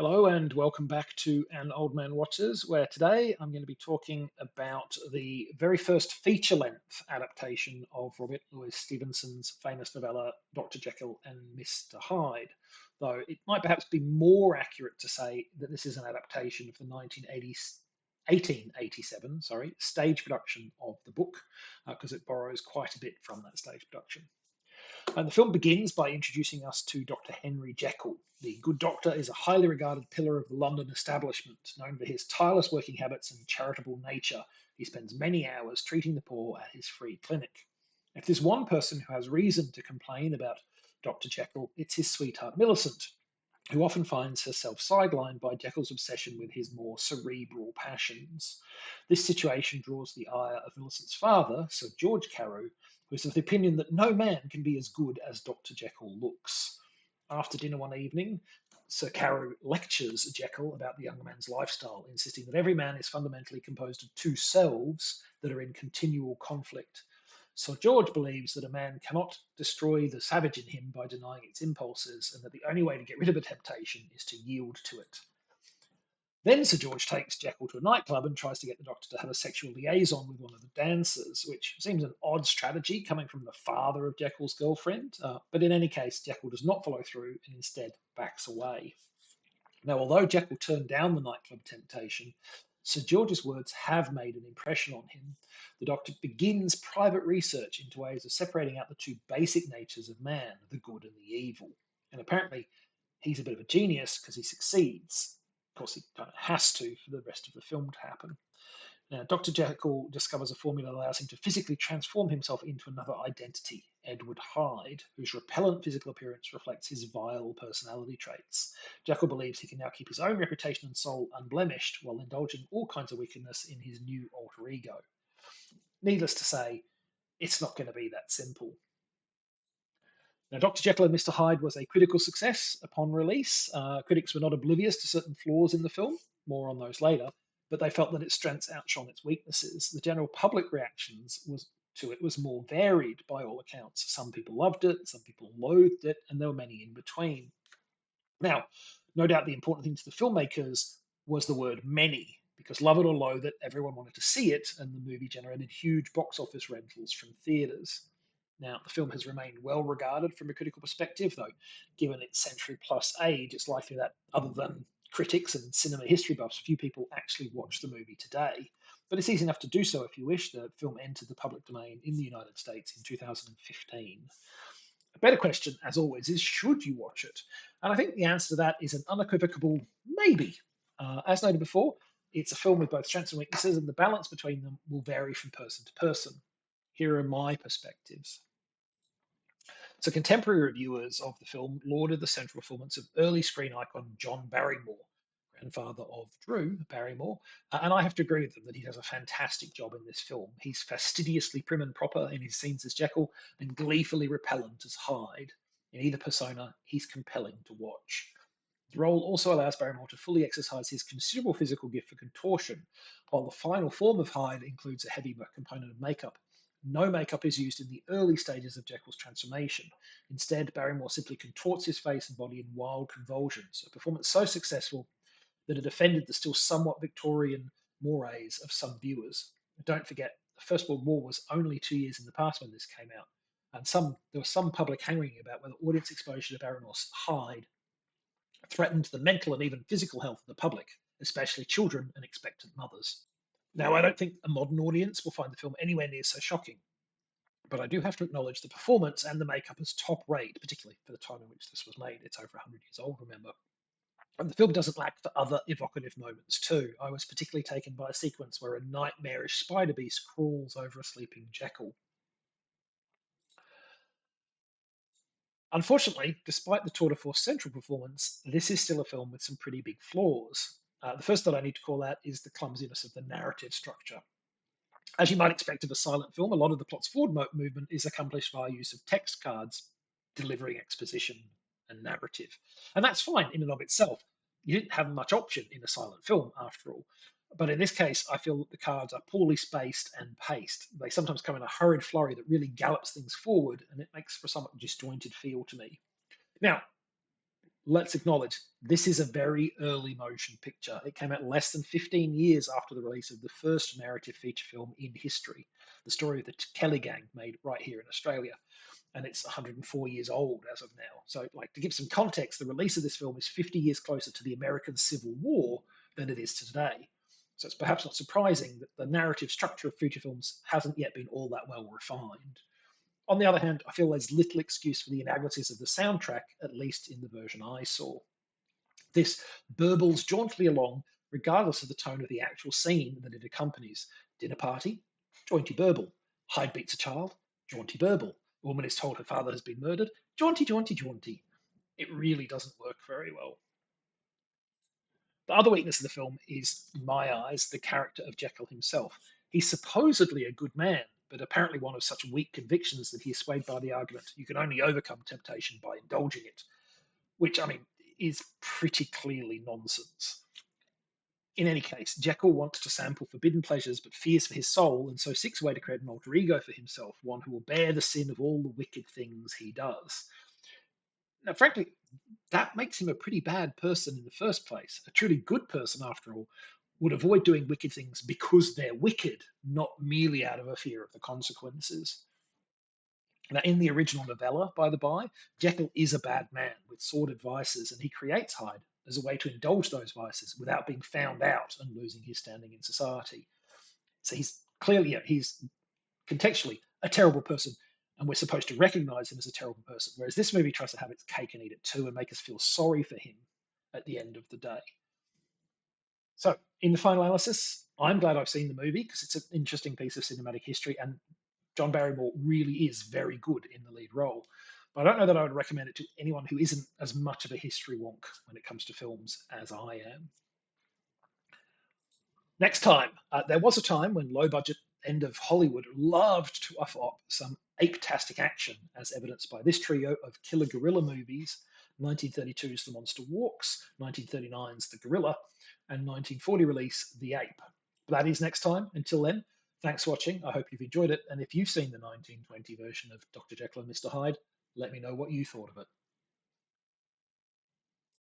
Hello and welcome back to An Old Man Watches, where today I'm going to be talking about the very first feature length adaptation of Robert Louis Stevenson's famous novella Dr. Jekyll and Mr. Hyde. Though it might perhaps be more accurate to say that this is an adaptation of the 1887 stage production of the book, because it borrows quite a bit from that stage production. And the film begins by introducing us to Dr. Henry Jekyll. The good doctor is a highly regarded pillar of the London establishment, known for his tireless working habits and charitable nature. He spends many hours treating the poor at his free clinic. If there's one person who has reason to complain about Dr. Jekyll, it's his sweetheart Millicent, who often finds herself sidelined by Jekyll's obsession with his more cerebral passions. This situation draws the ire of Millicent's father, Sir George Carew, who is of the opinion that no man can be as good as Dr. Jekyll looks. After dinner one evening, Sir Carew lectures Jekyll about the young man's lifestyle, insisting that every man is fundamentally composed of two selves that are in continual conflict. So George believes that a man cannot destroy the savage in him by denying its impulses, and that the only way to get rid of a temptation is to yield to it. Then Sir George takes Jekyll to a nightclub and tries to get the doctor to have a sexual liaison with one of the dancers, which seems an odd strategy coming from the father of Jekyll's girlfriend. But in any case, Jekyll does not follow through and instead backs away. Now, although Jekyll turned down the nightclub temptation, Sir George's words have made an impression on him. The doctor begins private research into ways of separating out the two basic natures of man, the good and the evil. And apparently, he's a bit of a genius because he succeeds. Of course, he kind of has to for the rest of the film to happen. Now, Dr. Jekyll discovers a formula that allows him to physically transform himself into another identity, Edward Hyde, whose repellent physical appearance reflects his vile personality traits. Jekyll believes he can now keep his own reputation and soul unblemished while indulging all kinds of wickedness in his new alter ego. Needless to say, it's not going to be that simple. Now, Dr. Jekyll and Mr. Hyde was a critical success upon release. Critics were not oblivious to certain flaws in the film, more on those later, but they felt that its strengths outshone its weaknesses. The general public reactions to it was more varied by all accounts. Some people loved it, some people loathed it, and there were many in between. Now, no doubt the important thing to the filmmakers was the word many, because love it or loathe it, everyone wanted to see it, and the movie generated huge box office rentals from theatres. Now, the film has remained well regarded from a critical perspective, though, given its century plus age, it's likely that, other than critics and cinema history buffs, few people actually watch the movie today. But it's easy enough to do so if you wish. The film entered the public domain in the United States in 2015. A better question, as always, is should you watch it? And I think the answer to that is an unequivocal maybe. As noted before, it's a film with both strengths and weaknesses, and the balance between them will vary from person to person. Here are my perspectives. So, contemporary reviewers of the film lauded the central performance of early screen icon John Barrymore, grandfather of Drew Barrymore, and I have to agree with them that he does a fantastic job in this film. He's fastidiously prim and proper in his scenes as Jekyll and gleefully repellent as Hyde. In either persona, he's compelling to watch. The role also allows Barrymore to fully exercise his considerable physical gift for contortion, while the final form of Hyde includes a heavy component of makeup. No makeup is used in the early stages of Jekyll's transformation. Instead, Barrymore simply contorts his face and body in wild convulsions, a performance so successful that it offended the still somewhat Victorian mores of some viewers. Don't forget, the First World War was only 2 years in the past when this came out, and there was some public hankering about whether audience exposure to Barrymore's Hyde threatened the mental and even physical health of the public, especially children and expectant mothers. Now, I don't think a modern audience will find the film anywhere near so shocking, but I do have to acknowledge the performance and the makeup is top rate, particularly for the time in which this was made. It's over 100 years old, remember. And the film doesn't lack for other evocative moments too. I was particularly taken by a sequence where a nightmarish spider beast crawls over a sleeping Jekyll. Unfortunately, despite the tour de force central performance, this is still a film with some pretty big flaws. The first that I need to call out is the clumsiness of the narrative structure. As you might expect of a silent film, a lot of the plot's forward movement is accomplished via use of text cards delivering exposition and narrative. And that's fine in and of itself. You didn't have much option in a silent film, after all. But in this case, I feel that the cards are poorly spaced and paced. They sometimes come in a hurried flurry that really gallops things forward, and it makes for a somewhat disjointed feel to me. Now, let's acknowledge this is a very early motion picture. It came out less than 15 years after the release of the first narrative feature film in history, the story of the Kelly Gang, made right here in Australia. And it's 104 years old as of now. So, like, to give some context, the release of this film is 50 years closer to the American Civil War than it is to today. So it's perhaps not surprising that the narrative structure of feature films hasn't yet been all that well refined. On the other hand, I feel there's little excuse for the inadequacies of the soundtrack, at least in the version I saw. This burbles jauntily along, regardless of the tone of the actual scene that it accompanies. Dinner party, jaunty burble. Hyde beats a child, jaunty burble. A woman is told her father has been murdered, jaunty, jaunty, jaunty. It really doesn't work very well. The other weakness of the film is, in my eyes, the character of Jekyll himself. He's supposedly a good man, but apparently one of such weak convictions that he is swayed by the argument you can only overcome temptation by indulging it, which, I mean, is pretty clearly nonsense. In any case, Jekyll wants to sample forbidden pleasures but fears for his soul, and so seeks a way to create an alter ego for himself, one who will bear the sin of all the wicked things he does. Now, frankly, that makes him a pretty bad person in the first place. A truly good person, after all, would avoid doing wicked things because they're wicked, not merely out of a fear of the consequences. Now, in the original novella, by the by, Jekyll is a bad man with sordid vices, and he creates Hyde as a way to indulge those vices without being found out and losing his standing in society. So he's clearly, he's contextually a terrible person, and we're supposed to recognize him as a terrible person. Whereas this movie tries to have its cake and eat it too and make us feel sorry for him at the end of the day. So, in the final analysis, I'm glad I've seen the movie because it's an interesting piece of cinematic history, and John Barrymore really is very good in the lead role. But I don't know that I would recommend it to anyone who isn't as much of a history wonk when it comes to films as I am. Next time, there was a time when low budget end of Hollywood loved to offer up some ape-tastic action, as evidenced by this trio of killer gorilla movies: 1932's The Monster Walks, 1939's The Gorilla, and 1940 release The Ape. But that is next time. Until then, thanks for watching. I hope you've enjoyed it. And if you've seen the 1920 version of Dr. Jekyll and Mr. Hyde, let me know what you thought of it.